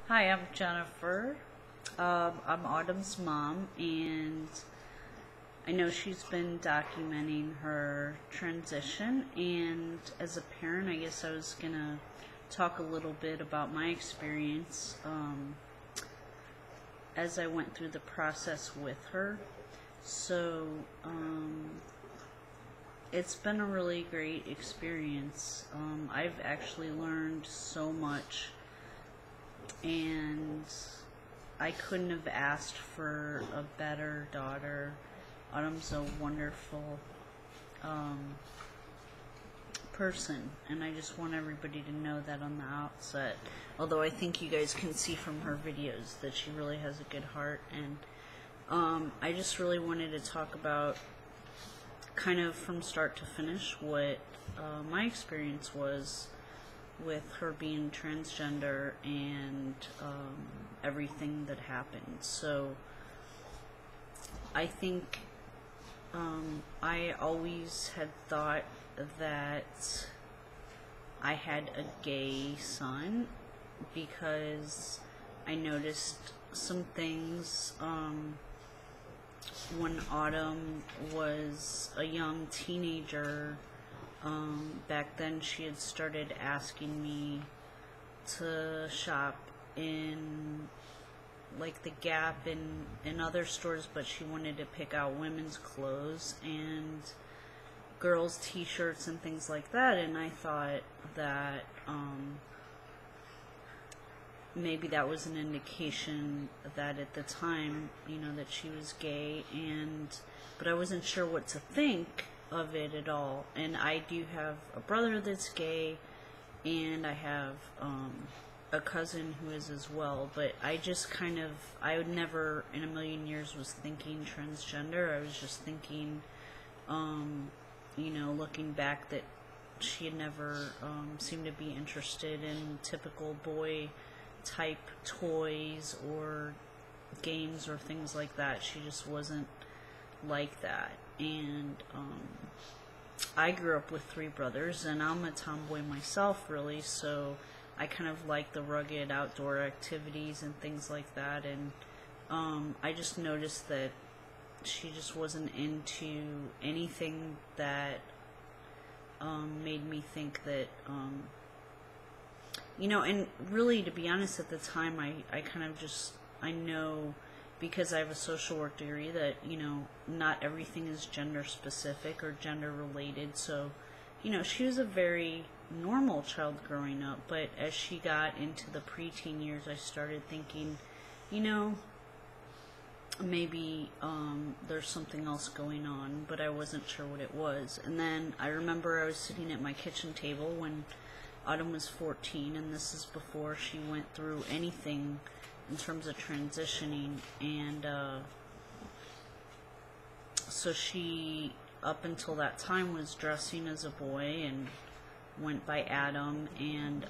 Hi, I'm Jennifer. I'm Autumn's mom, and I know she's been documenting her transition. And as a parent, I guess I was gonna talk a little bit about my experience as I went through the process with her. So, it's been a really great experience. I've actually learned so much, and I couldn't have asked for a better daughter. Autumn's a wonderful um, person, and I just want everybody to know that on the outset. Although I think you guys can see from her videos that she really has a good heart, and I just really wanted to talk about, kind of from start to finish, what my experience was with her being transgender and everything that happened. So I think I always had thought that I had a gay son because I noticed some things when Autumn was a young teenager. Back then she had started asking me to shop in like the Gap and other stores, but she wanted to pick out women's clothes and girls' t-shirts and things like that, and I thought that maybe that was an indication that at the time, that she was gay, but I wasn't sure what to think of it at all. And I do have a brother that's gay, and I have a cousin who is as well, but I would never in a million years was thinking transgender. I was just thinking, looking back, that she had never seemed to be interested in typical boy type toys or games or things like that. She just wasn't like that. And I grew up with three brothers, and I'm a tomboy myself, really, so I kind of like the rugged outdoor activities and things like that. And I just noticed that she just wasn't into anything that made me think that and really, to be honest, at the time, I kind of just, I know, because I have a social work degree, that, not everything is gender specific or gender related. So, she was a very normal child growing up, but as she got into the preteen years, I started thinking, maybe there's something else going on, but I wasn't sure what it was. And then I remember I was sitting at my kitchen table when Autumn was 14, and this is before she went through anything in terms of transitioning. And so she, up until that time, was dressing as a boy and went by Adam. And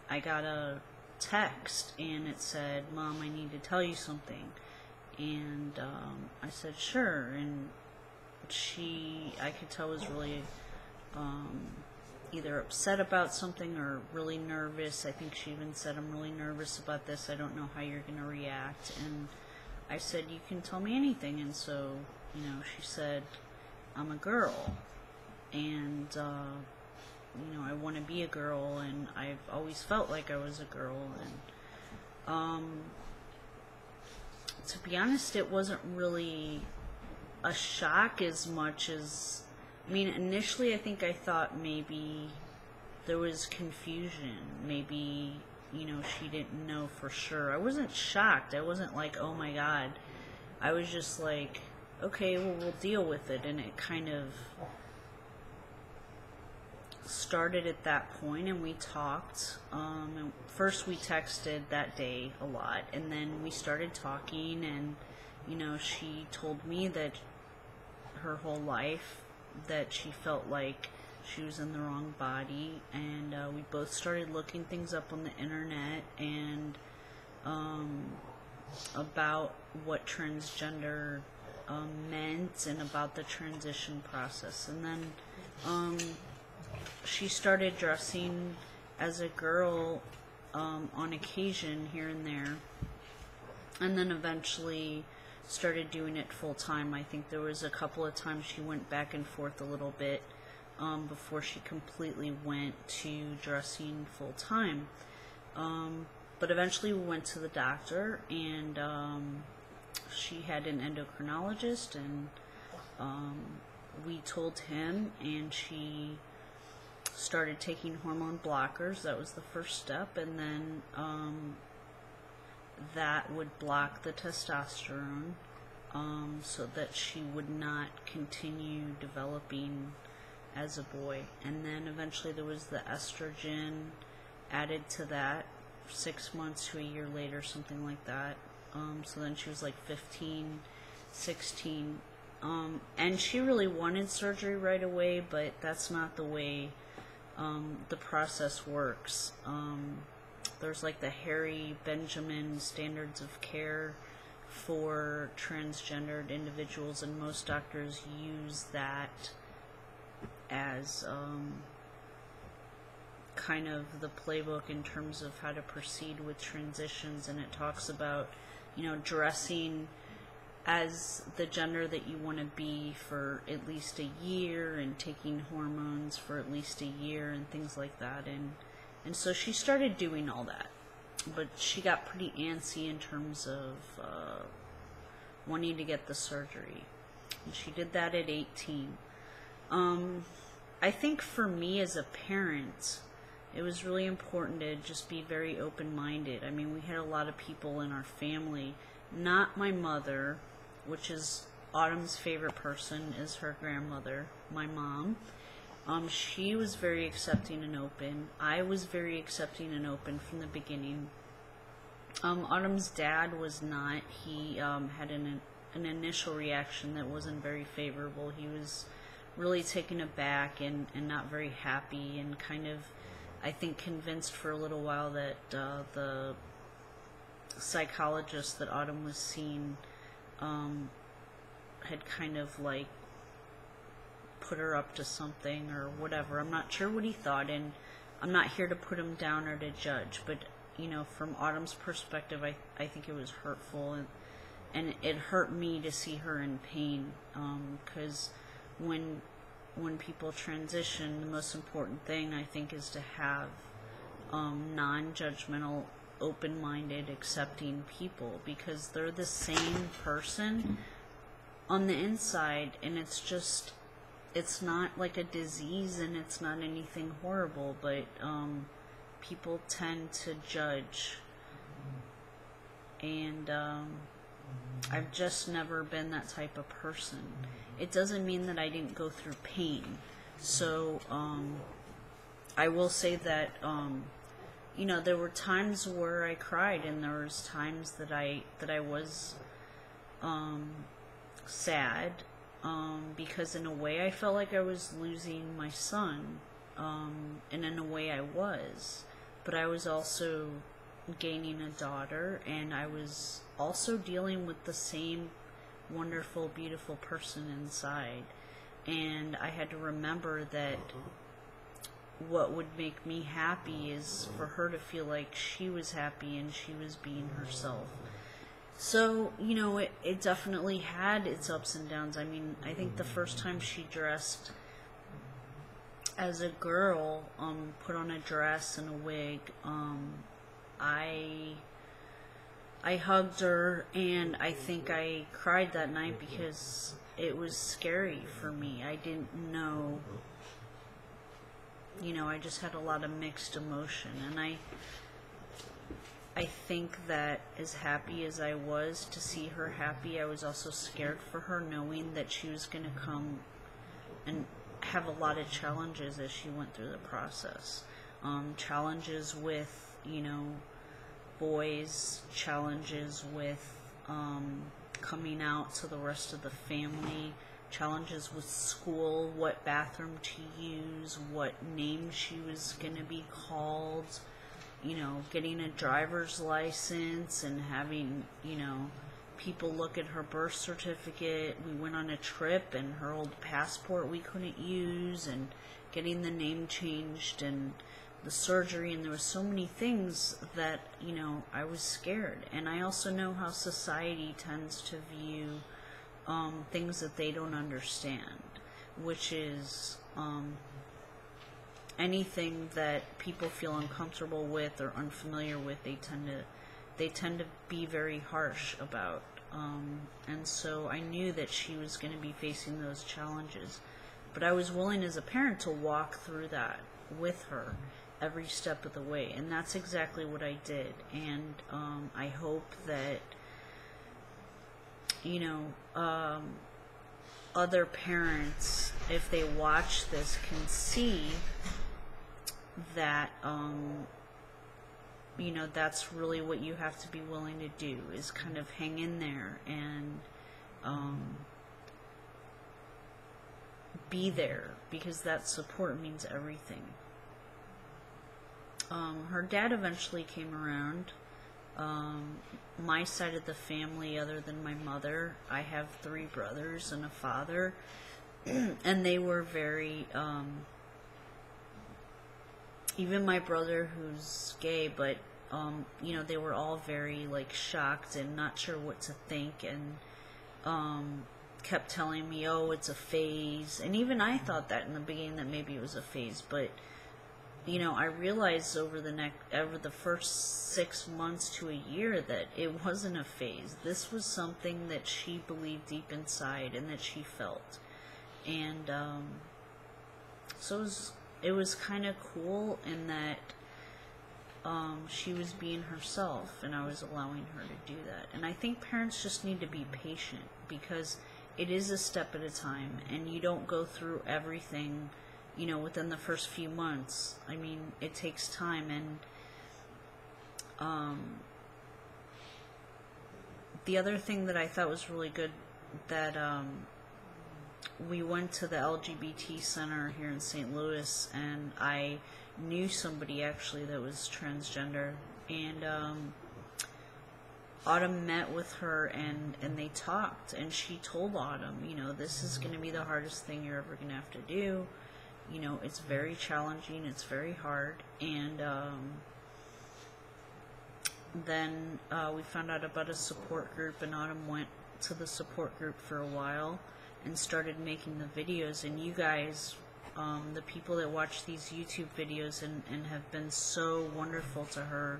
I got a text, and it said, "Mom, I need to tell you something." And I said, "Sure." And I could tell, was really either upset about something or really nervous. I think she even said, "I'm really nervous about this. I don't know how you're going to react." And I said, "You can tell me anything." And so, she said, "I'm a girl, and, I want to be a girl, and I've always felt like I was a girl." And to be honest, it wasn't really a shock as much as, initially I think I thought maybe there was confusion. Maybe, she didn't know for sure. I wasn't shocked. I wasn't like, "Oh my God." I was just like, okay, well, we'll deal with it. And it kind of started at that point, and we talked. And first we texted that day a lot, and then we started talking, and, she told me that her whole life that she felt like she was in the wrong body, and we both started looking things up on the internet, and about what transgender meant, and about the transition process. And then she started dressing as a girl on occasion here and there, and then eventually started doing it full time. I think there was a couple of times she went back and forth a little bit before she completely went to dressing full time. But eventually we went to the doctor, and she had an endocrinologist, and we told him, and she started taking hormone blockers. That was the first step, and then that would block the testosterone so that she would not continue developing as a boy. And then eventually there was the estrogen added to that 6 months to a year later, something like that. So then she was like 15, 16. And she really wanted surgery right away, but that's not the way the process works. There's like the Harry Benjamin standards of care for transgendered individuals, and most doctors use that as kind of the playbook in terms of how to proceed with transitions. And it talks about, dressing as the gender that you want to be for at least a year, and taking hormones for at least a year, and things like that. And so she started doing all that, but she got pretty antsy in terms of wanting to get the surgery, and she did that at 18. I think for me as a parent, it was really important to just be very open-minded. I mean, we had a lot of people in our family, not my mother, which is Autumn's favorite person is her grandmother, my mom. She was very accepting and open. I was very accepting and open from the beginning. Autumn's dad was not. He had an initial reaction that wasn't very favorable. He was really taken aback and not very happy, and kind of, I think, convinced for a little while that the psychologist that Autumn was seeing had kind of like put her up to something or whatever. I'm not sure what he thought, and I'm not here to put him down or to judge, but from Autumn's perspective, I think it was hurtful, and it hurt me to see her in pain, because when people transition, the most important thing, I think, is to have non-judgmental, open-minded, accepting people, because they're the same person on the inside, and it's not like a disease, and it's not anything horrible, but people tend to judge, and I've just never been that type of person. It doesn't mean that I didn't go through pain. So I will say that there were times where I cried, and there was times that I was sad, because in a way I felt like I was losing my son, and in a way I was, but I was also gaining a daughter, and I was also dealing with the same wonderful, beautiful person inside. And I had to remember that what would make me happy is for her to feel like she was happy and she was being herself. So, it definitely had its ups and downs. I mean, I think the first time she dressed as a girl, put on a dress and a wig, I hugged her, and I think I cried that night because it was scary for me. I didn't know, I just had a lot of mixed emotion, and I think that as happy as I was to see her happy, I was also scared for her, knowing that she was going to come and have a lot of challenges as she went through the process. Challenges with, boys, challenges with coming out to the rest of the family, challenges with school, what bathroom to use, what name she was going to be called, getting a driver's license and having, people look at her birth certificate. We went on a trip, and her old passport we couldn't use, and getting the name changed, and the surgery, and there were so many things that, you know, I was scared. And I also know how society tends to view things that they don't understand, which is anything that people feel uncomfortable with or unfamiliar with, they tend to be very harsh about. And so I knew that she was going to be facing those challenges, but I was willing as a parent to walk through that with her every step of the way, and that's exactly what I did. And I hope that, you know, other parents, if they watch this, can see that, you know, that's really what you have to be willing to do, is kind of hang in there and be there, because that support means everything. Her dad eventually came around. My side of the family, other than my mother, I have 3 brothers and a father, and they were very, even my brother, who's gay, but, you know, they were all very, like, shocked and not sure what to think, and kept telling me, oh, it's a phase. And even I thought that in the beginning, that maybe it was a phase, but, you know, I realized over the first 6 months to a year that it wasn't a phase. This was something that she believed deep inside and that she felt. And so it was kind of cool in that she was being herself, and I was allowing her to do that. And I think parents just need to be patient, because it is a step at a time, and you don't go through everything, you know, within the first few months. I mean, it takes time. And the other thing that I thought was really good, that we went to the LGBT center here in St. Louis, and I knew somebody actually that was transgender, and Autumn met with her, and they talked, and she told Autumn, you know, this is going to be the hardest thing you're ever going to have to do. You know, it's very challenging, it's very hard. And then we found out about a support group, and Autumn went to the support group for a while and started making the videos. And you guys, the people that watch these YouTube videos and have been so wonderful to her,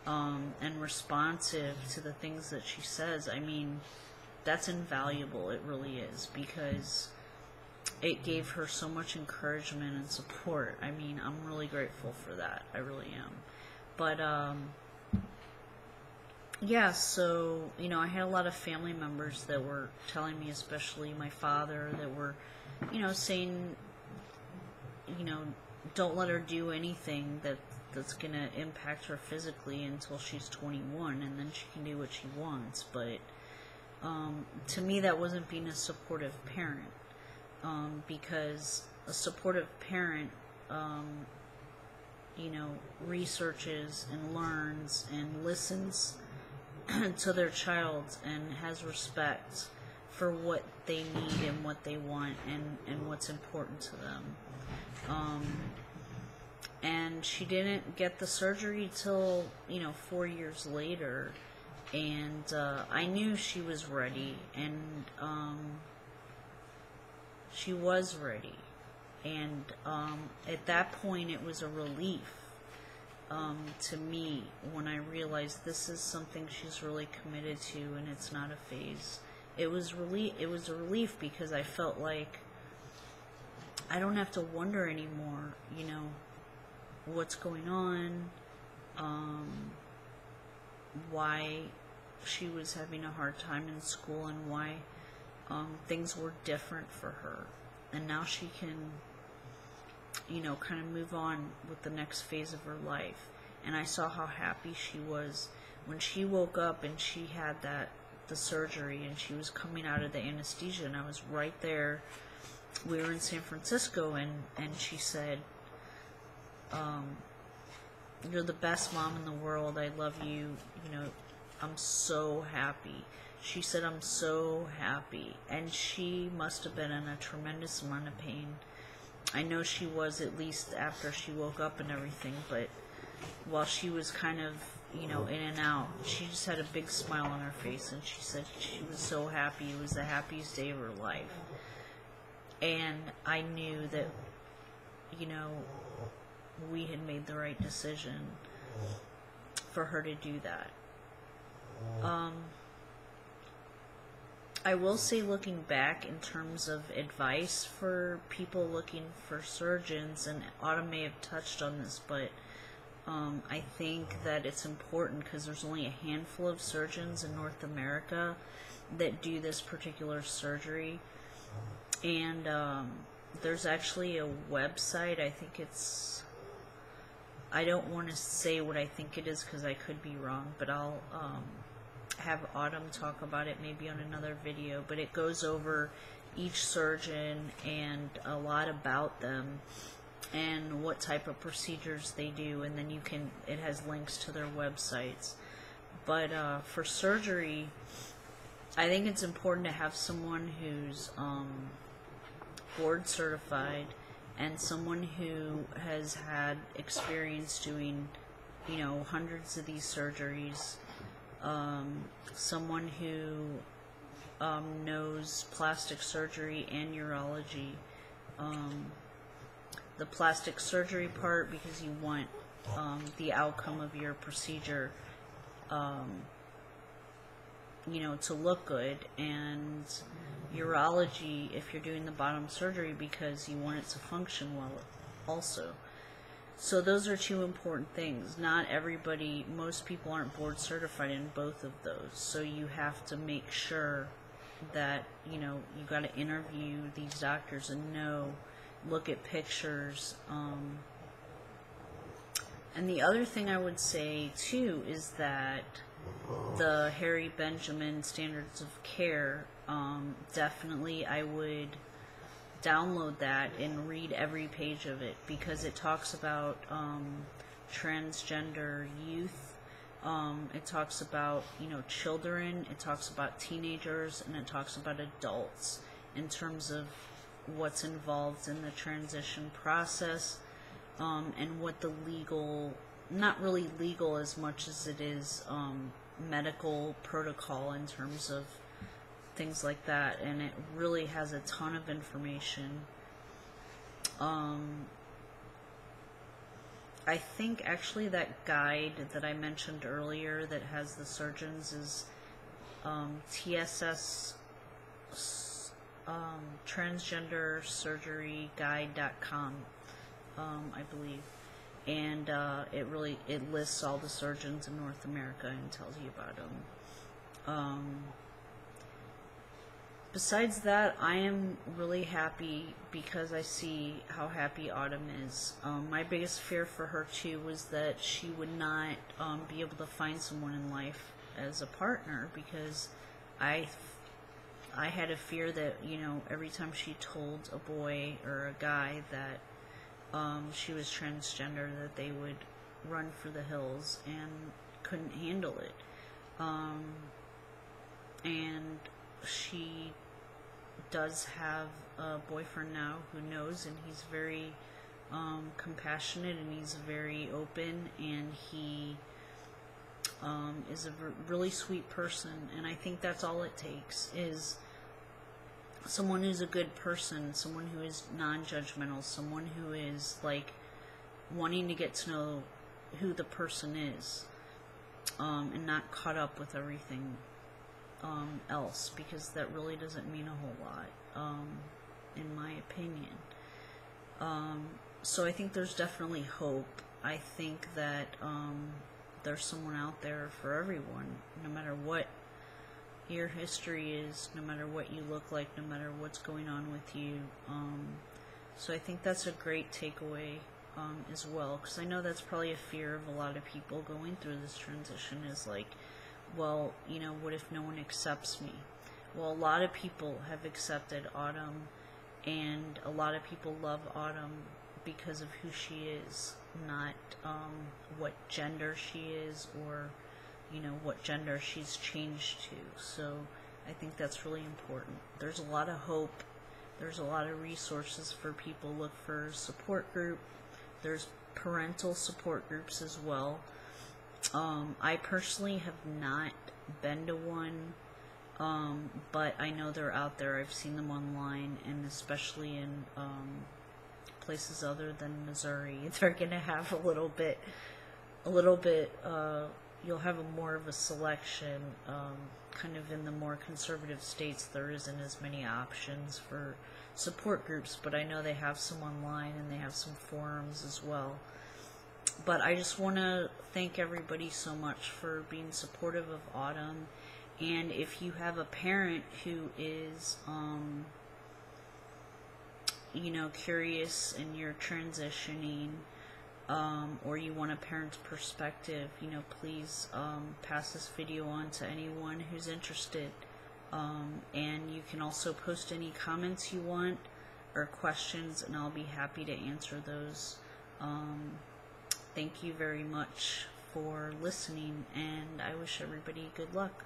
and responsive to the things that she says, I mean, that's invaluable. It really is, because it gave her so much encouragement and support. I mean, I'm really grateful for that. I really am. But, yeah, so, you know, I had a lot of family members that were telling me, especially my father, that were, you know, saying, you know, don't let her do anything that's going to impact her physically until she's 21, and then she can do what she wants. But to me, that wasn't being a supportive parent, because a supportive parent, you know, researches and learns and listens to their child and has respect for what they need and what they want and what's important to them. And she didn't get the surgery till, you know, 4 years later, and I knew she was ready, and she was ready. And at that point, it was a relief to me when I realized this is something she's really committed to, and it's not a phase. It was a relief, because I felt like I don't have to wonder anymore, you know, what's going on, why she was having a hard time in school, and why things were different for her. And now she can, you know, kind of move on with the next phase of her life. And I saw how happy she was when she woke up and she had the surgery, and she was coming out of the anesthesia, and I was right there. We were in San Francisco, and she said, you're the best mom in the world. I love you. You know, I'm so happy. She said, I'm so happy. And she must have been in a tremendous amount of pain. I know she was, at least after she woke up and everything, but while she was kind of, in and out, she just had a big smile on her face, and she said she was so happy. It was the happiest day of her life. And I knew that, we had made the right decision for her to do that. I will say, looking back in terms of advice for people looking for surgeons, and Autumn may have touched on this, but I think that it's important because there's only a handful of surgeons in North America that do this particular surgery. And there's actually a website, I think I don't want to say what I think it is because I could be wrong, but I'll have Autumn talk about it maybe on another video. But it goes over each surgeon and a lot about them and what type of procedures they do, and then it has links to their websites. But for surgery, I think it's important to have someone who's board certified and someone who has had experience doing, hundreds of these surgeries. Someone who knows plastic surgery and urology. The plastic surgery part, because you want the outcome of your procedure to look good, and urology if you're doing the bottom surgery because you want it to function well also. So those are two important things. Not everybody, most people aren't board certified in both of those. So you have to make sure that, you got to interview these doctors and look at pictures. And the other thing I would say too is that the Harry Benjamin Standards of Care, definitely I would download that and read every page of it, because it talks about transgender youth, it talks about children, it talks about teenagers, and it talks about adults in terms of what's involved in the transition process, and what the not really legal as much as it is medical protocol in terms of things like that. And it really has a ton of information. I think actually that guide that I mentioned earlier that has the surgeons is TSS transgendersurgeryguide.com, I believe. And it lists all the surgeons in North America and tells you about them. Besides that, I am really happy because I see how happy Autumn is. My biggest fear for her too was that she would not be able to find someone in life as a partner, because I had a fear that, every time she told a boy or a guy that she was transgender, that they would run for the hills and couldn't handle it. And she does have a boyfriend now who knows, and he's very compassionate, and he's very open, and he is a really sweet person. And I think that's all it takes, is someone who's a good person, someone who is non-judgmental, someone who is wanting to get to know who the person is, and not caught up with everything else, because that really doesn't mean a whole lot, in my opinion. So I think there's definitely hope. I think that there's someone out there for everyone, no matter what your history is, no matter what you look like, no matter what's going on with you. So I think that's a great takeaway as well, because I know that's probably a fear of a lot of people going through this transition, is well, what if no one accepts me? Well, a lot of people have accepted Autumn, and a lot of people love Autumn because of who she is, not what gender she is, or what gender she's changed to. So I think that's really important. There's a lot of hope There's a lot of resources for people. Look for support group. There's parental support groups as well. I personally have not been to one, but I know they're out there. I've seen them online, and especially in places other than Missouri, they're gonna have a little bit. You'll have more of a selection. Kind of in the more conservative states, there isn't as many options for support groups, but I know they have some online and they have some forums as well. But I just want to thank everybody so much for being supportive of Autumn. And if you have a parent who is, curious and you're transitioning, or you want a parent's perspective, please pass this video on to anyone who's interested. And you can also post any comments you want or questions, and I'll be happy to answer those. Thank you very much for listening, and I wish everybody good luck.